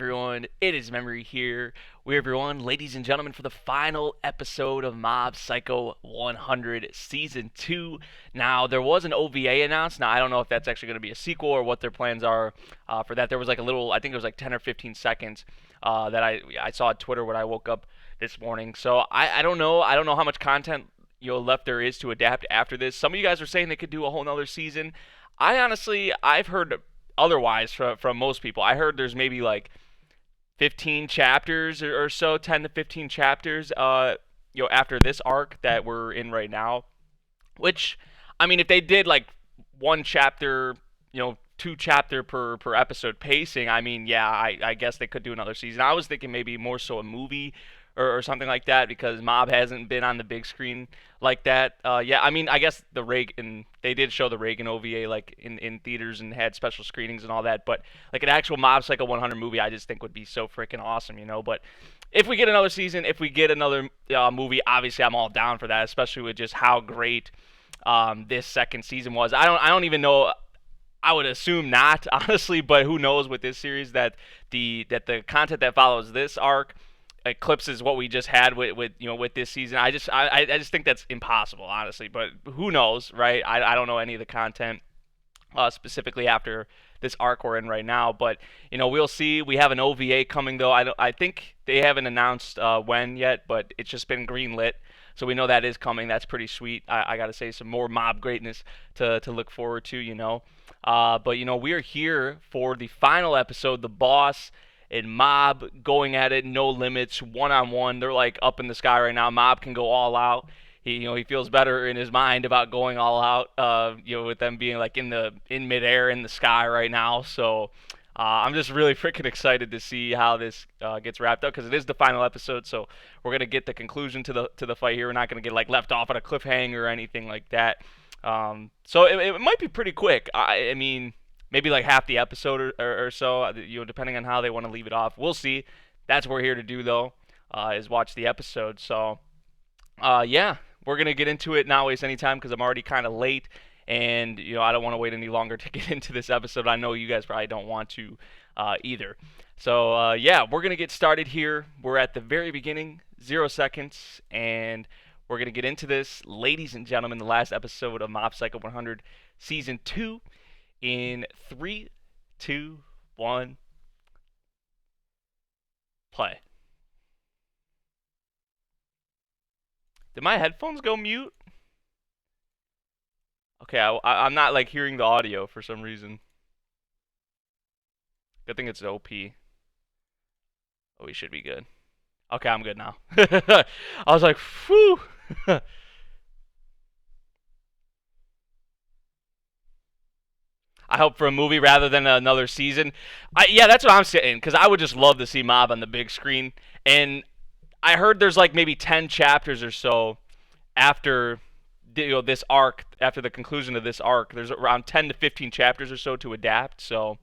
Everyone, it is Memory here. We're everyone, ladies and gentlemen, for the final episode of Mob Psycho 100 Season 2. Now, there was an OVA announced. Now, I don't know if that's actually going to be a sequel or what their plans are for that. There was like a little, I think it was like 10 or 15 seconds that I saw on Twitter when I woke up this morning. So I don't know. I don't know how much content left there is to adapt after this. Some of you guys are saying they could do a whole nother season. I've heard otherwise from most people. I heard there's maybe like 15 chapters or so, 10 to 15 chapters, after this arc that we're in right now. Which, I mean, if they did like one chapter, two chapter per episode pacing, I mean, yeah, I guess they could do another season. I was thinking maybe more so a movie or something like that because Mob hasn't been on the big screen like that. Yeah, I mean, I guess the Reagan, they did show the Reagan OVA like in theaters and had special screenings and all that, but like an actual Mob Psycho 100 movie, I just think would be so freaking awesome. But if we get another season, if we get another movie, obviously I'm all down for that, especially with just how great this second season was. I don't even know. I would assume not, honestly, but who knows with this series that the content that follows this arc eclipses what we just had with this season. I just think that's impossible, honestly. But who knows, right? I don't know any of the content specifically after this arc we're in right now. But we'll see. We have an OVA coming though. I think they haven't announced when yet, but it's just been greenlit. So we know that is coming. That's pretty sweet. I gotta say, some more mob greatness to look forward to. But we are here for the final episode. The boss and Mob going at it, no limits, one on one. They're like up in the sky right now. Mob can go all out. He feels better in his mind about going all out. With them being like in midair in the sky right now. So I'm just really freaking excited to see how this gets wrapped up because it is the final episode. So we're gonna get the conclusion to the fight here. We're not gonna get like left off on a cliffhanger or anything like that. So it might be pretty quick. I mean, maybe like half the episode or so, depending on how they want to leave it off. We'll see. That's what we're here to do, though, is watch the episode. So, yeah, we're going to get into it, not waste any time, because I'm already kind of late, and, I don't want to wait any longer to get into this episode. I know you guys probably don't want to either. So, yeah, we're going to get started here. We're at the very beginning, 0 seconds, and we're going to get into this. Ladies and gentlemen, the last episode of Mob Psycho 100 Season 2 in 3, 2, 1, play. Did my headphones go mute? Okay, I'm not like hearing the audio for some reason. Good thing it's OP. Oh, we should be good. Okay, I'm good now. I was like, whew. I hope for a movie rather than another season. Yeah, that's what I'm saying, because I would just love to see Mob on the big screen. And I heard there's like maybe 10 chapters or so after this arc, after the conclusion of this arc. There's around 10 to 15 chapters or so to adapt. So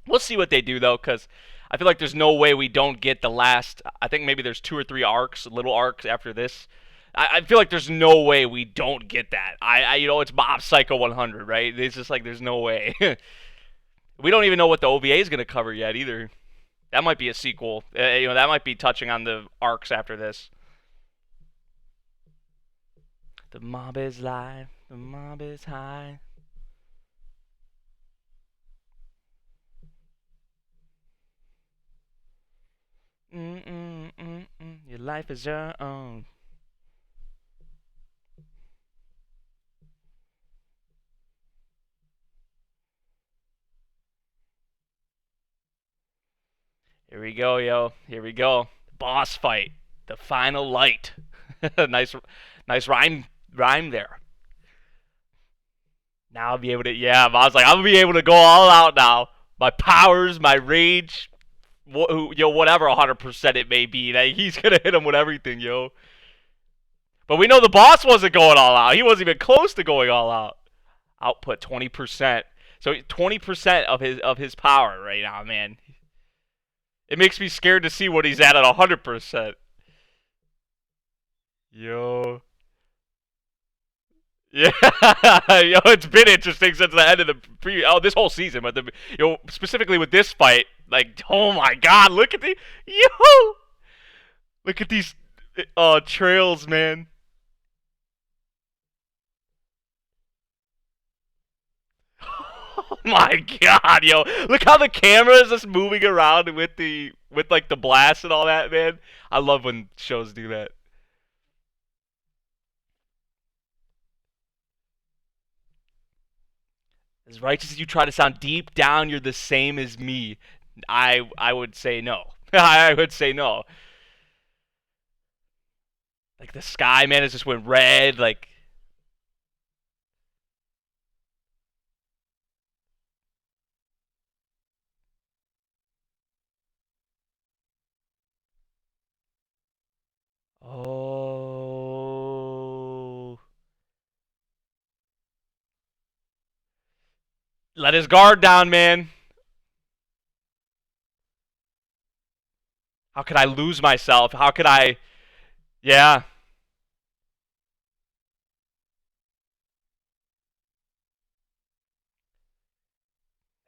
we'll see what they do, though, because I feel like there's no way we don't get the last. I think maybe there's 2 or 3 arcs, little arcs after this. I feel like there's no way we don't get that. It's Mob Psycho 100, right? It's just like there's no way. We don't even know what the OVA is going to cover yet either. That might be a sequel. That might be touching on the arcs after this. The mob is live. The mob is high. Your life is your own. Here we go, yo. Here we go. Boss fight. The final light. nice rhyme there. Now I'll be able to. Yeah, I was like, I'm gonna be able to go all out now. My powers, my rage, whatever 100% it may be. He's gonna hit him with everything, yo. But we know the boss wasn't going all out. He wasn't even close to going all out. Output 20%. So 20% of his power right now, man. It makes me scared to see what he's at 100%. Yo. Yeah, it's been interesting since the end of the this whole season, but specifically with this fight, Like, oh my God, look at the yo, look at these trails, man. Oh my God, yo, look how the camera is just moving around with like the blast and all that, man. I love when shows do that. As righteous as you try to sound, deep down you're the same as me. I would say no. I would say no. Like the sky, man, it just went red. Like, oh, let his guard down, man. How could I lose myself? How could I? Yeah,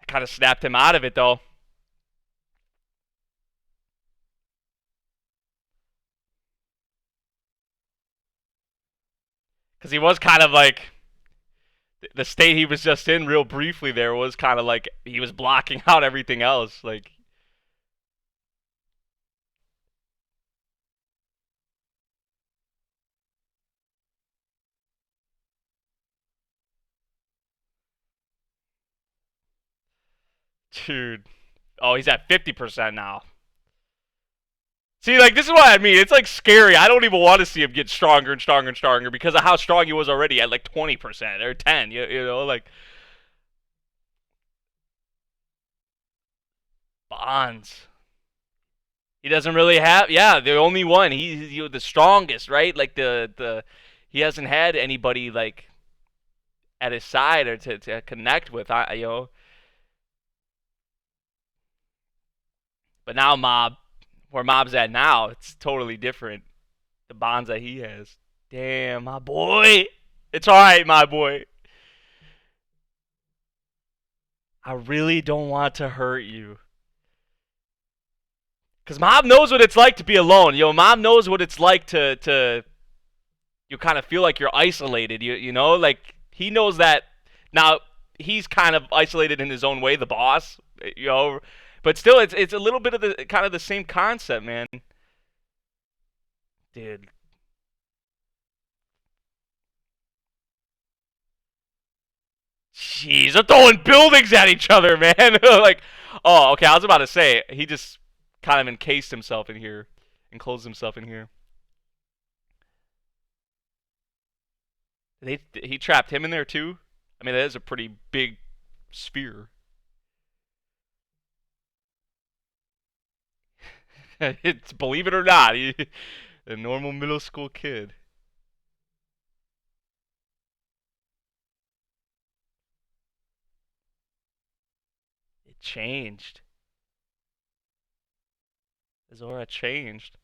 I kind of snapped him out of it though, because he was kind of like the state he was just in, real briefly. There was kind of like he was blocking out everything else. Like, dude. Oh, he's at 50% now. See, like, this is what I mean. It's, like, scary. I don't even want to see him get stronger and stronger and stronger because of how strong he was already at, like, 20% or 10, you know, like, Bonds. He doesn't really have, yeah, the only one. He's the strongest, right? Like, he hasn't had anybody, like, at his side or to connect with, you know. But now where Mob's at now, it's totally different. The bonds that he has. Damn, my boy. It's alright, my boy. I really don't want to hurt you. Because Mob knows what it's like to be alone. Yo, Mob knows what it's like to you kind of feel like you're isolated. You know, like he knows that now he's kind of isolated in his own way, the boss. You know, but still, it's a little bit of the kind of the same concept, man. Dude, jeez, they're throwing buildings at each other, man. Like, oh, okay. I was about to say he just kind of encased himself in here, enclosed himself in here. He trapped him in there too. I mean, that is a pretty big sphere. It's believe it or not, a normal middle school kid. It changed. His aura changed.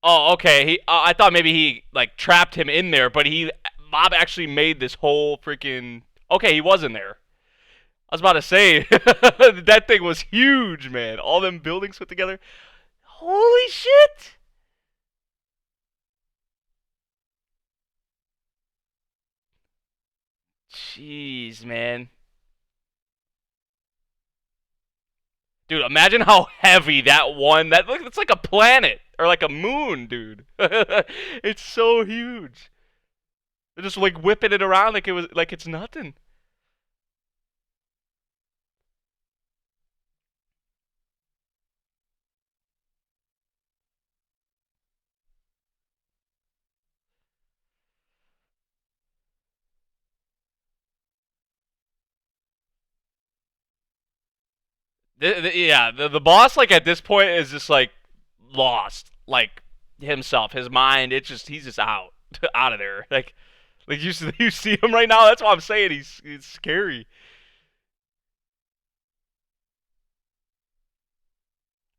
Oh, okay. I thought maybe he like trapped him in there, but Bob actually made this whole freaking. Okay, he was in there. I was about to say that thing was huge, man. All them buildings put together. Holy shit! Jeez, man. Dude, imagine how heavy that one. It's like a planet or like a moon, dude. It's so huge. They're just like whipping it around like it's nothing. Yeah, the boss like at this point is just like lost, like himself, his mind. It's just he's just out, out of there. Like you see him right now. That's why I'm saying he's scary.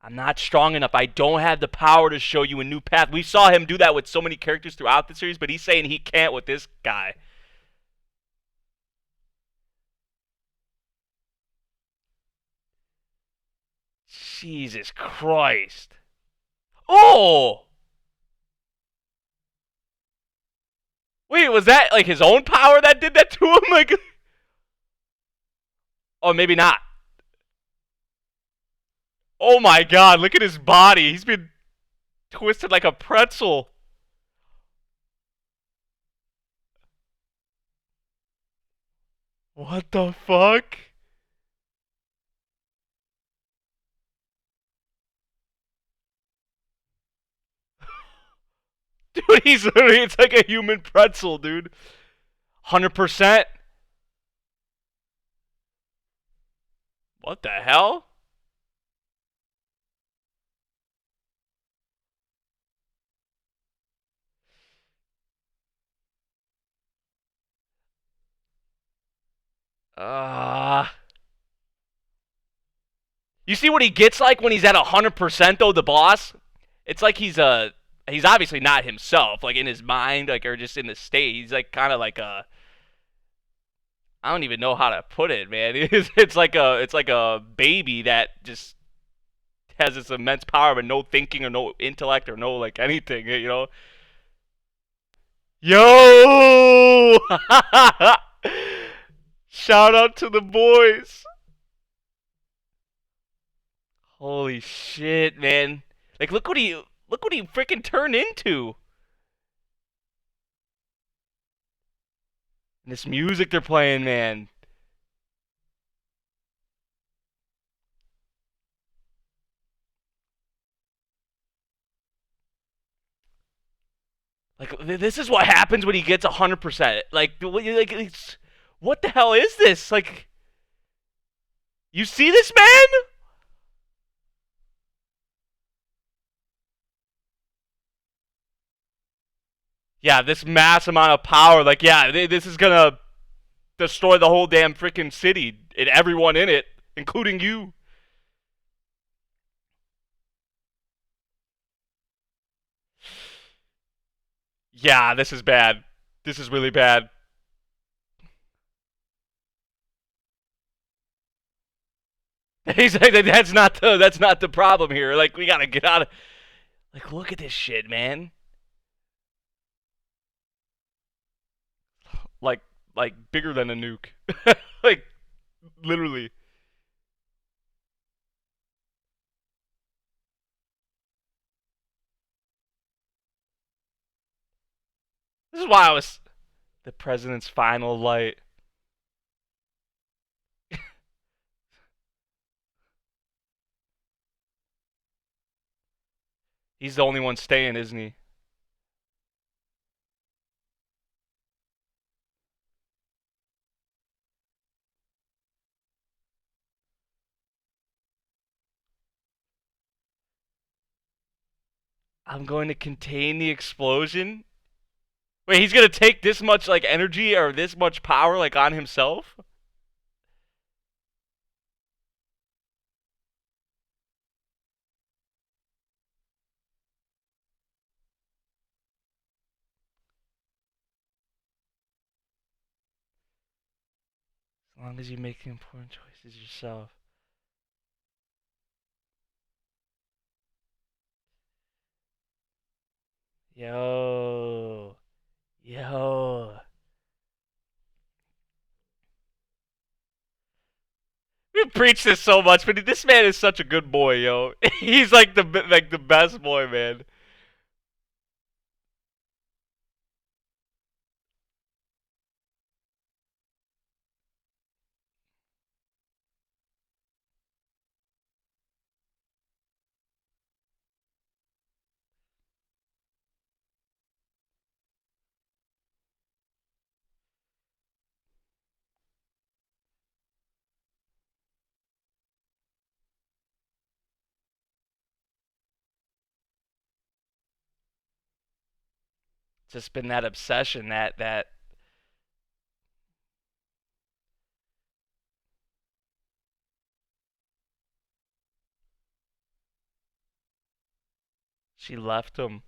I'm not strong enough. I don't have the power to show you a new path. We saw him do that with so many characters throughout the series, but he's saying he can't with this guy. Jesus Christ. Oh! Wait, was that like his own power that did that to him? Like, oh, maybe not. Oh my God! Look at his body. He's been twisted like a pretzel. What the fuck? Dude, he's literally, it's like a human pretzel, dude. 100%? What the hell? Uh, you see what he gets like when he's at 100% though, the boss? It's like he's obviously not himself, like in his mind, like or just in the state. He's like kind of like a I don't even know how to put it, man. It's like a baby that just has this immense power but no thinking or no intellect or no like anything, you know? Yo! Shout out to the boys. Holy shit, man. Like look what he freaking turned into. And this music they're playing, man. Like this is what happens when he gets 100%. What the hell is this? Like you see this man? Yeah, this mass amount of power. Like yeah, this is gonna destroy the whole damn freaking city and everyone in it, including you. Yeah, this is bad. This is really bad. He's like, that's not the problem here. Like we gotta get out of. Like look at this shit, man. Like like bigger than a nuke. Like literally. This is why I was the president's final light. He's the only one staying, isn't he? I'm going to contain the explosion. Wait, he's gonna take this much like energy or this much power like on himself? As long as you make the important choices yourself. Yo. Yo. We preach this so much, but this man is such a good boy, yo. He's like the best boy, man. Just been that obsession that She left him.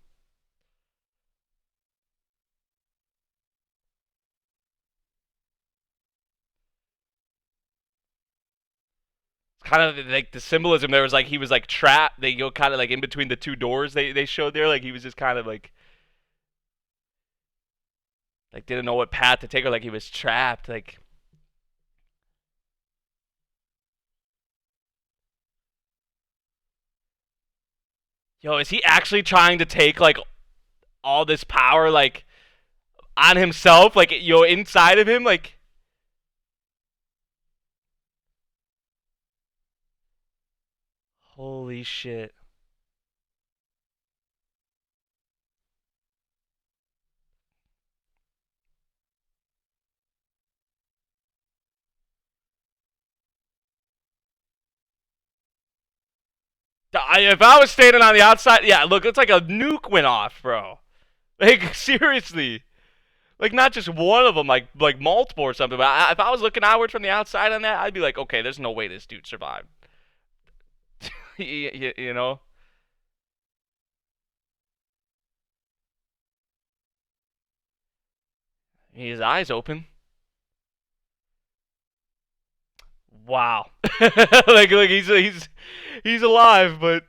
Kind of like the symbolism there was like he was like trapped. They go kind of like in between the two doors they showed there. Like he was just kind of like didn't know what path to take or like he was trapped. Like yo, is he actually trying to take like all this power like on himself? Like yo, inside of him? Like holy shit. If I was standing on the outside, yeah, look, it's like a nuke went off, bro. Like seriously, like not just one of them, like multiple or something. But if I was looking outward from the outside on that, I'd be like, okay, there's no way this dude survived. You know, his eyes open. Wow, like he's alive, but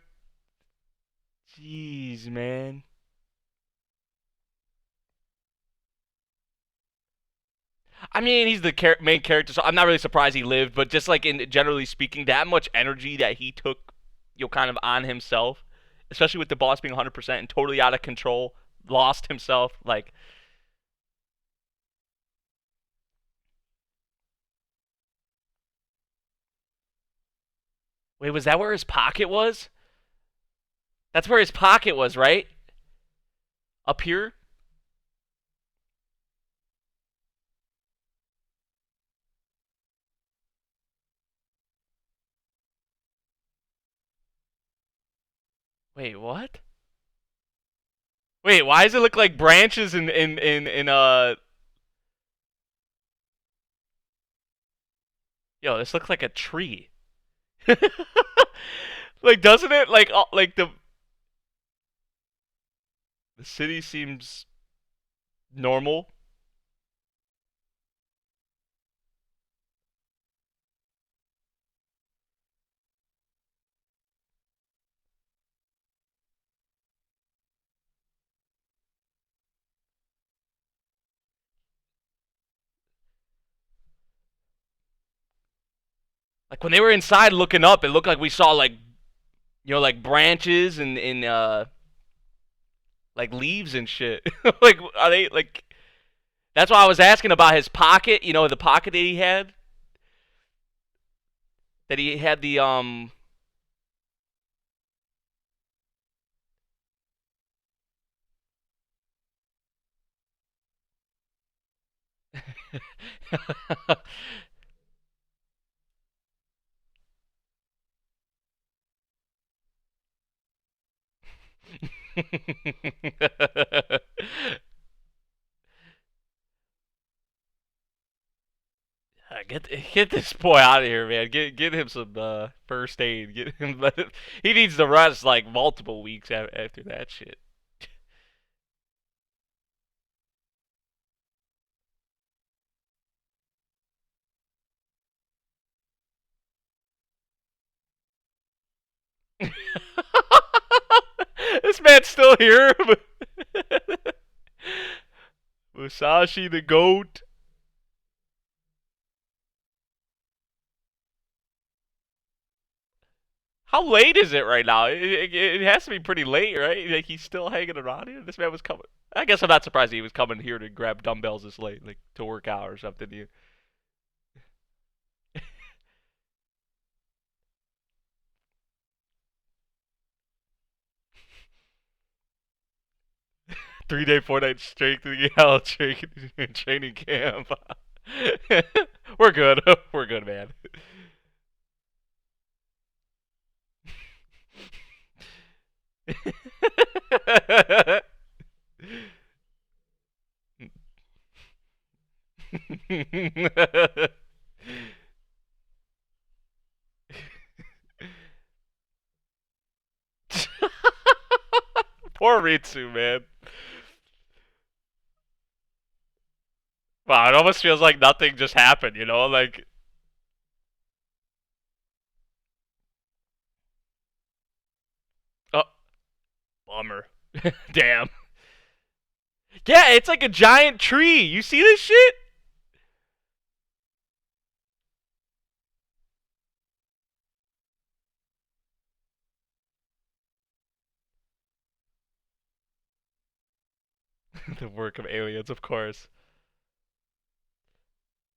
jeez, man. I mean, he's the main character, so I'm not really surprised he lived. But just like in generally speaking, that much energy that he took, kind of on himself, especially with the boss being 100% and totally out of control, lost himself. Like, wait, was that where his pocket was? That's where his pocket was, right? Up here. Wait, what? Wait, why does it look like branches in? Yo, this looks like a tree. Like, doesn't it? Like the city seems normal. Like when they were inside looking up, it looked like we saw like like branches and like leaves and shit. Like are they like? That's why I was asking about his pocket. The pocket that he had. That he had the. Get this boy out of here, man. Get him some first aid. Get him. He needs to rest like multiple weeks after that shit. 'This man's still here. Musashi the goat. How late is it right now? It has to be pretty late, right? Like he's still hanging around here. This man was coming. I guess I'm not surprised he was coming here to grab dumbbells this late, like to work out or something. 3 day, 4 night strengthening hell training camp. We're good. We're good, man. Poor Ritsu, man. Wow, it almost feels like nothing just happened, you know? Like, oh, bummer. Damn. Yeah, it's like a giant tree. You see this shit? The work of aliens, of course.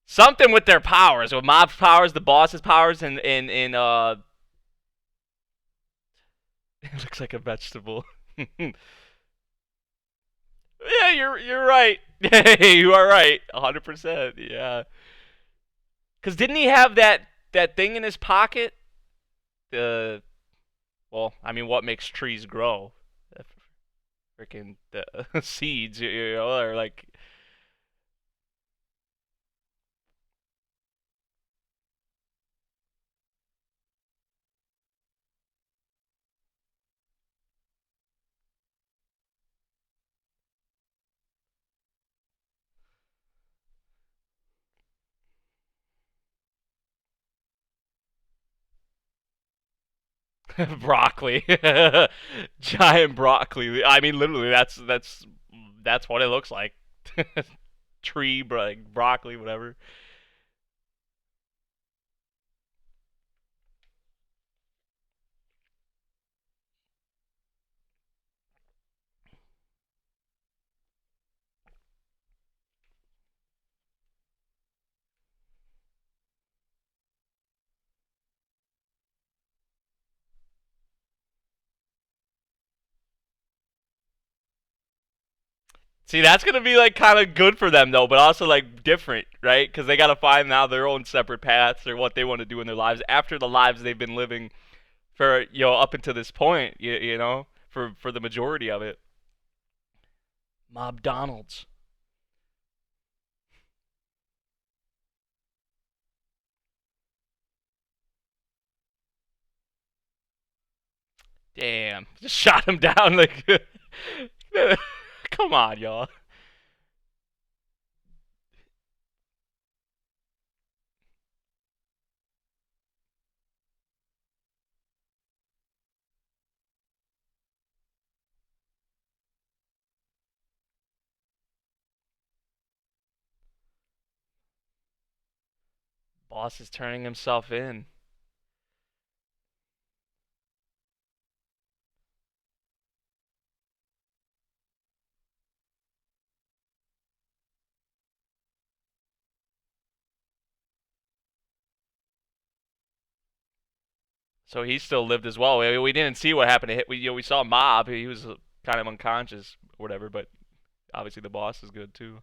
Something with their powers, with Mob's powers, the boss's powers, and it looks like a vegetable. Yeah, you're right. You are right, 100%. Yeah, because didn't he have that thing in his pocket? The well, I mean, what makes trees grow? Freaking the seeds, you know, or like. Broccoli, giant broccoli. I mean, literally, that's what it looks like. Tree, broccoli, whatever. See, that's gonna be like kind of good for them though, but also like different, right? Because they gotta find now their own separate paths or what they want to do in their lives after the lives they've been living for up until this point. You know, for the majority of it. Mob Donalds. Damn, just shot him down like. Come on, y'all. Boss is turning himself in. So he still lived as well. We didn't see what happened to him. We saw Mob. He was kind of unconscious, or whatever. But obviously the boss is good too.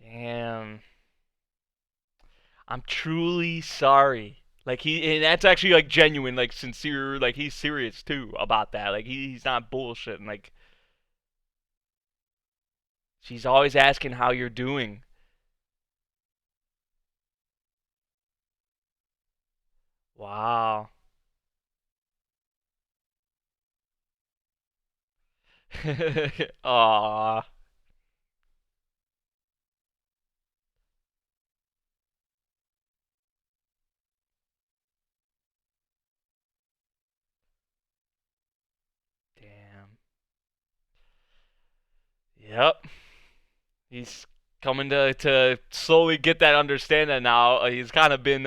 Damn. I'm truly sorry. Like and that's actually like genuine, like sincere, like he's serious too about that. Like he's not bullshitting. Like she's always asking how you're doing. Wow. Aw. Damn. Yep. He's coming to slowly get that understanding now. He's kind of been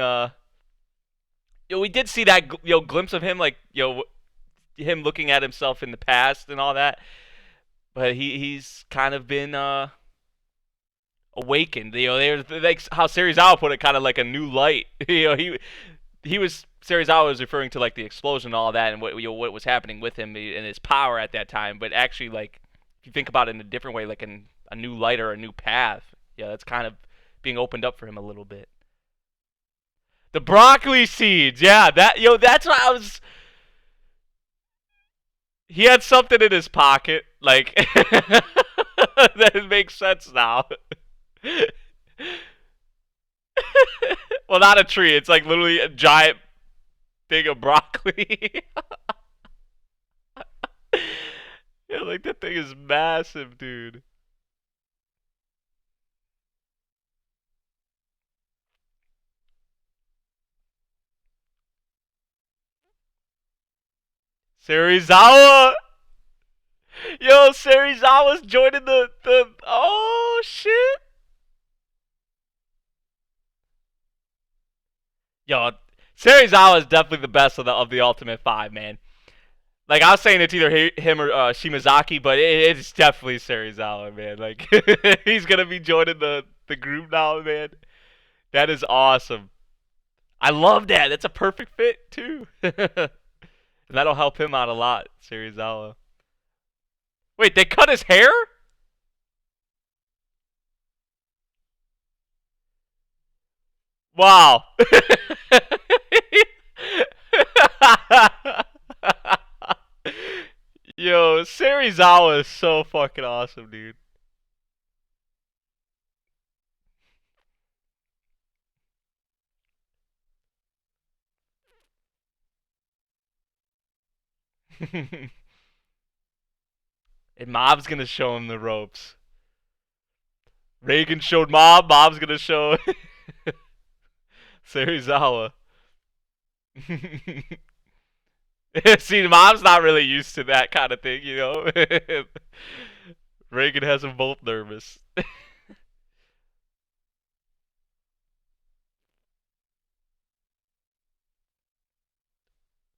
we did see that glimpse of him, like him looking at himself in the past and all that. But he's kind of been awakened. They're like how Serizawa put it, kind of like a new light. He was Serizawa was referring to like the explosion and all that, and what was happening with him and his power at that time. But actually, like if you think about it in a different way, like in a new light or a new path, yeah, that's kind of being opened up for him a little bit. The broccoli seeds, yeah, that's what I was. he had something in his pocket, like that makes sense now. Well, not a tree. It's like literally a giant thing of broccoli. Yeah, like that thing is massive, dude. Serizawa! Yo, Serizawa's joining the. Oh shit! Yo, Serizawa is definitely the best of the Ultimate Five, man. Like I was saying, it's either him or Shimazaki, but it's definitely Serizawa, man. Like he's gonna be joining the group now, man. That is awesome. I love that. That's a perfect fit too. And that'll help him out a lot, Serizawa. Wait, they cut his hair? Wow. Yo, Serizawa is so fucking awesome, dude. And Mob's gonna show him the ropes. Reagan showed Mob. Mob's gonna show Serizawa. See, Mob's not really used to that kind of thing, you know. Reagan has them both nervous.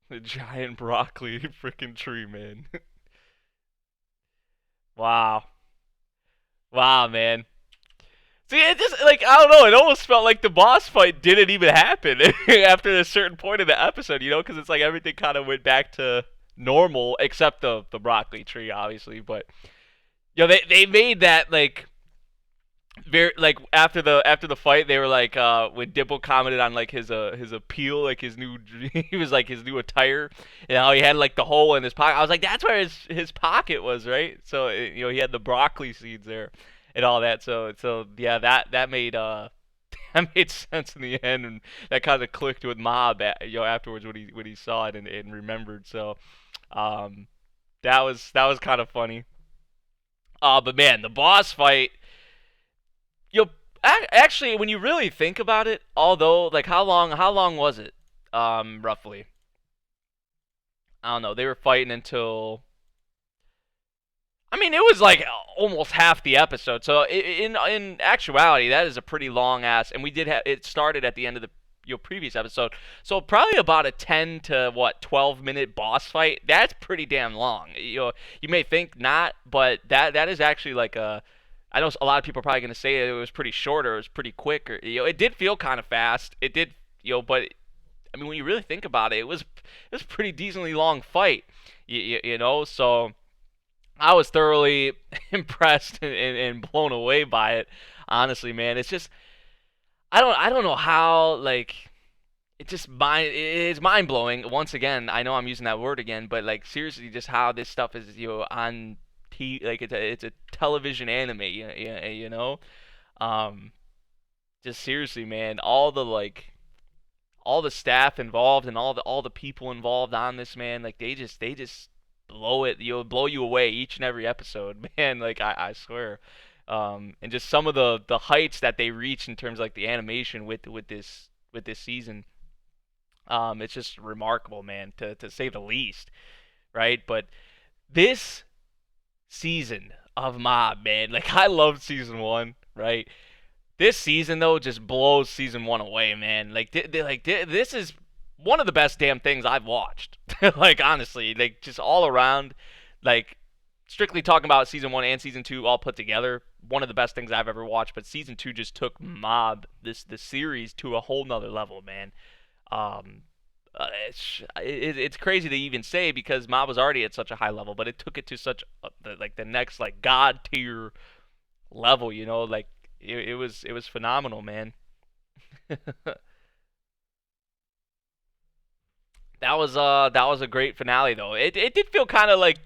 The giant broccoli freaking tree, man. Wow. Wow, man. See, it just like I don't know. It almost felt like the boss fight didn't even happen after a certain point in the episode, you know, because it's like everything kind of went back to normal except the broccoli tree, obviously. But they made that like very like after the fight, they were like when Dipple commented on like his appeal, like his new he was like his new attire, and how he had like the hole in his pocket. I was like, that's where his pocket was, right? So he had the broccoli seeds there and all that. So yeah, that made that made sense in the end, and that kind of clicked with Mob, afterwards when he saw it and remembered. So um, that was kind of funny. But man, the boss fight. You actually, when you really think about it, although like how long was it? Roughly. I don't know. They were fighting until. I mean, it was like almost half the episode. So in actuality, that is a pretty long ass. And we did have it started at the end of the previous episode. So probably about a 10 to what 12-minute boss fight. That's pretty damn long. You may think not, but that is actually like a. I know a lot of people are probably going to say it was pretty short or it was pretty quick, or it did feel kind of fast. It did, but I mean when you really think about it, it was a pretty decently long fight. So I was thoroughly impressed and blown away by it. Honestly, man, it's just I don't know how like it's mind blowing. Once again, I know I'm using that word again, but like seriously, just how this stuff is on like it's a television anime, you know. Um, just seriously, man, all the staff involved and all the people involved on this, man, like they just blow it, blow you away each and every episode, man. Like I swear. And just some of the heights that they reach in terms of like the animation with this season. It's just remarkable, man, to say the least, right? But this season of Mob, man, like I loved season one, right? This season though just blows season one away, man. Like, this is one of the best damn things I've watched. Like honestly, like just all around, like strictly talking about season one and season two all put together, one of the best things I've ever watched. But season two just took Mob this series to a whole nother level, man. Um, it's crazy to even say because Mob was already at such a high level, but it took it to such like the next like god tier level. Like it was phenomenal, man. that was a great finale though. It did feel kind of like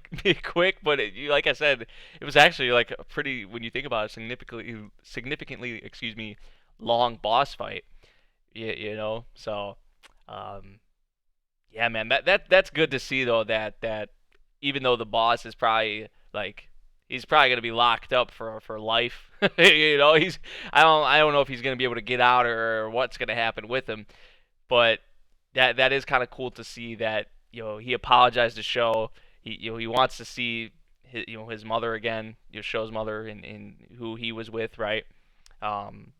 quick, but like I said, it was actually like a pretty, when you think about it, significantly, excuse me, long boss fight. You know, so um, yeah, man, that's good to see though, that even though the boss is probably like, he's probably gonna be locked up for life. You know, I don't know if he's gonna be able to get out, or what's gonna happen with him, but that is kind of cool to see that, he apologized to Show. He wants to see his mother again, Show's mother, and who he was with, right? Um,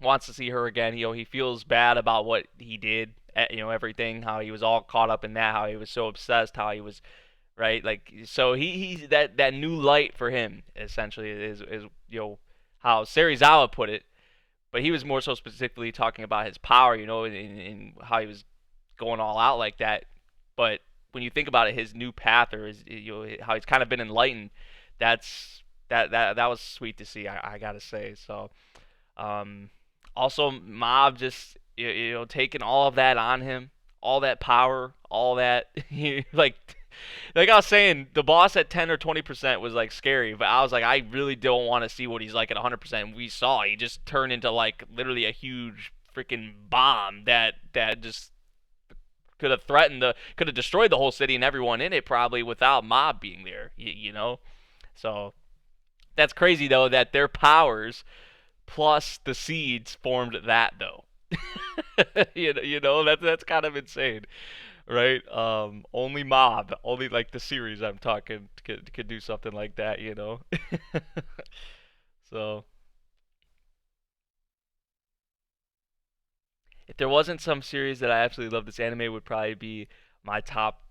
Wants to see her again. He feels bad about what he did, everything, how he was all caught up in that, how he was so obsessed, how he was, right, like, so he's that new light for him essentially is how Serizawa put it, but he was more so specifically talking about his power, and how he was going all out like that. But when you think about it, his new path, or his, how he's kind of been enlightened, that was sweet to see. I gotta say. So, um, also Mob just, taking all of that on him, all that power, all that, like. Like I was saying, the boss at 10 or 20% was like scary, but I was like, I really don't want to see what he's like at 100%. We saw he just turned into like literally a huge freaking bomb that just could have destroyed the whole city and everyone in it probably without Mob being there. You know, so that's crazy though that their powers plus the seeds formed that though. That's kind of insane, right? Only Mob, only like the series I'm talking could do something like that, So if there wasn't some series that I absolutely love, this anime would probably be my top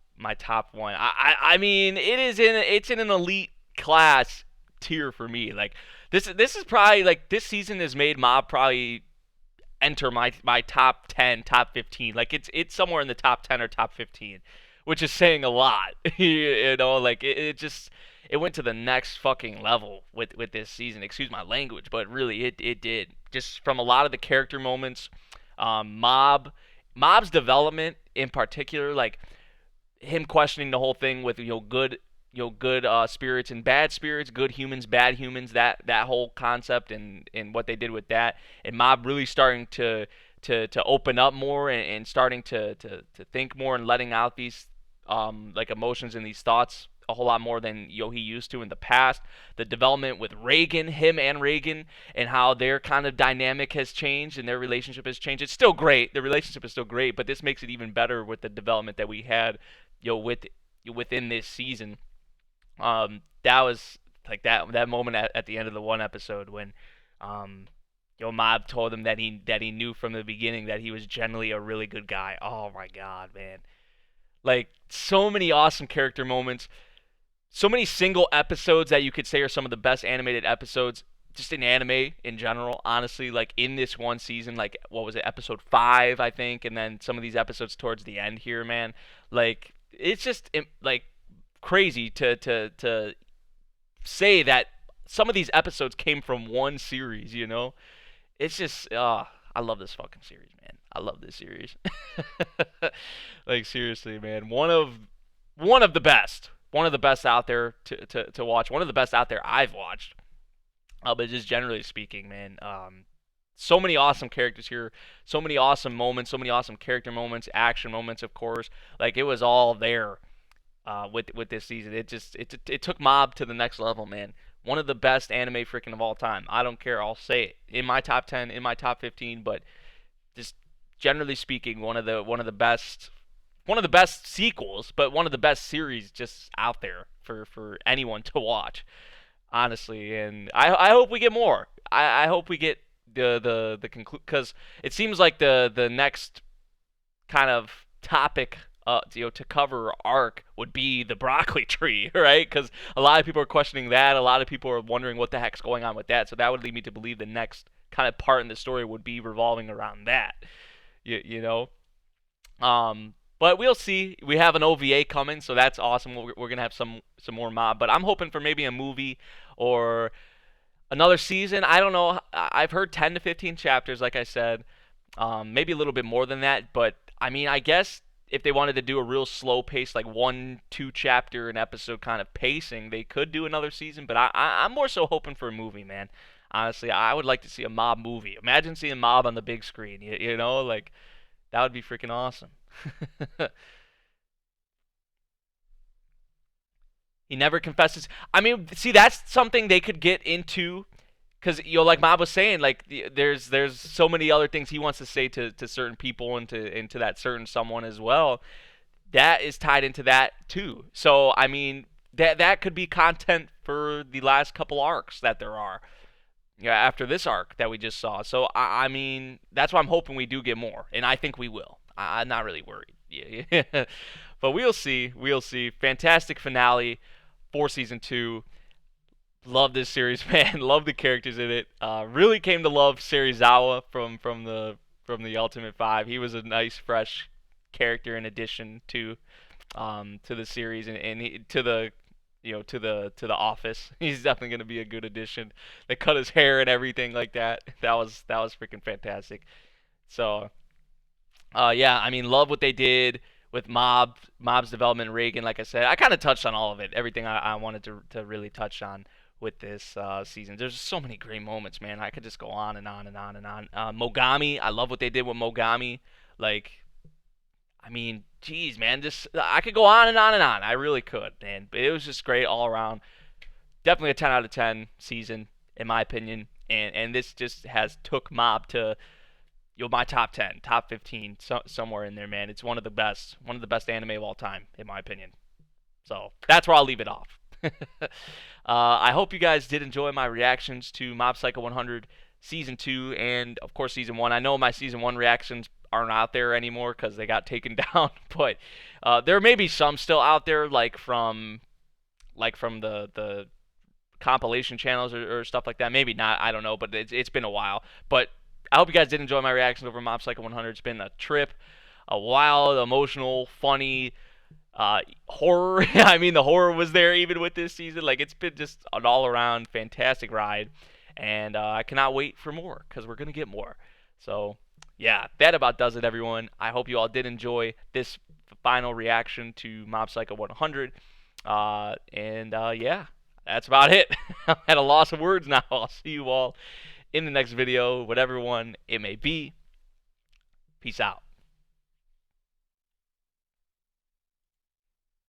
one. I mean, it's in an elite class tier for me. Like this is probably like, this season has made Mob probably enter my top 10, top 15. Like it's somewhere in the top 10 or top 15, which is saying a lot. Like it just, it went to the next fucking level with this season. Excuse my language, but really it did. Just from a lot of the character moments, Mob's development in particular, like him questioning the whole thing with, good spirits and bad spirits, good humans, bad humans, that whole concept, and what they did with that, and Mob really starting to open up more, and starting to think more, and letting out these like emotions and these thoughts a whole lot more than he used to in the past. The development with Reagan, him and Reagan, and how their kind of dynamic has changed and their relationship has changed. It's still great. The relationship is still great, but this makes it even better with the development that we had, within this season. That was like that moment at the end of the one episode when, Mob told him that he knew from the beginning that he was generally a really good guy. Oh my god, man! Like, so many awesome character moments, so many single episodes that you could say are some of the best animated episodes just in anime in general. Honestly, like in this one season, like what was it, episode 5, I think, and then some of these episodes towards the end here, man. Like it's just like crazy to say that some of these episodes came from one series. It's just, I love this fucking series, man. I love this series. Like seriously, man. One of the best. One of the best out there to watch. One of the best out there I've watched. But just generally speaking, man. So many awesome characters here. So many awesome moments. So many awesome character moments. Action moments, of course. Like it was all there. With this season, it took Mob to the next level, man. One of the best anime freaking of all time. I don't care. I'll say it in my top 10, in my top 15. But just generally speaking, one of the best sequels, but one of the best series just out there for anyone to watch, honestly. And I hope we get more. I hope we get the conclude, because it seems like the next kind of topic, to cover arc would be the broccoli tree, right? Because a lot of people are questioning that. A lot of people are wondering what the heck's going on with that. So that would lead me to believe the next kind of part in the story would be revolving around that. You know. But we'll see. We have an OVA coming, so that's awesome. We're gonna have some more Mob, but I'm hoping for maybe a movie or another season. I don't know. I've heard 10 to 15 chapters, like I said. Maybe a little bit more than that, but I mean, I guess if they wanted to do a real slow pace, like 1-2 chapter an episode kind of pacing, they could do another season. But I'm more so hoping for a movie, man. Honestly, I would like to see a Mob movie. Imagine seeing Mob on the big screen. You know, like that would be freaking awesome. He never confesses. I mean, see, that's something they could get into, because like Mob was saying, like there's so many other things he wants to say to certain people and to that certain someone as well. That is tied into that too. So I mean, that could be content for the last couple arcs that there are. Yeah, after this arc that we just saw. So I mean, that's why I'm hoping we do get more, and I think we will. I'm not really worried. Yeah. But we'll see. We'll see. Fantastic finale for season 2. Love this series, man. Love the characters in it. Really came to love Serizawa from the Ultimate Five. He was a nice, fresh character in addition to the series and to the to the office. He's definitely going to be a good addition. They cut his hair and everything like that. That was freaking fantastic. So yeah, I mean, love what they did with Mob's development, Reagan. Like I said, I kind of touched on all of it, everything I wanted to really touch on with this season. There's so many great moments, man. I could just go on and on and on and on. Mogami, I love what they did with Mogami. Like, I mean, geez, man, just I could go on and on and on. I really could, man. But it was just great all around. Definitely a 10 out of 10 season, in my opinion. And this just has took Mob to my top 10, top 15, somewhere in there, man. It's one of the best anime of all time, in my opinion. So that's where I'll leave it off. I hope you guys did enjoy my reactions to Mob Psycho 100 Season 2 and, of course, Season 1. I know my Season 1 reactions aren't out there anymore because they got taken down, but there may be some still out there, like from the compilation channels or stuff like that. Maybe not, I don't know, but it's been a while. But I hope you guys did enjoy my reactions over Mob Psycho 100. It's been a trip, a wild, emotional, funny, horror. I mean, the horror was there even with this season. Like, it's been just an all-around fantastic ride, and I cannot wait for more because we're gonna get more. So, yeah, that about does it, everyone. I hope you all did enjoy this final reaction to Mob Psycho 100. Yeah, that's about it. I'm at a loss of words now. I'll see you all in the next video, whatever one it may be. Peace out.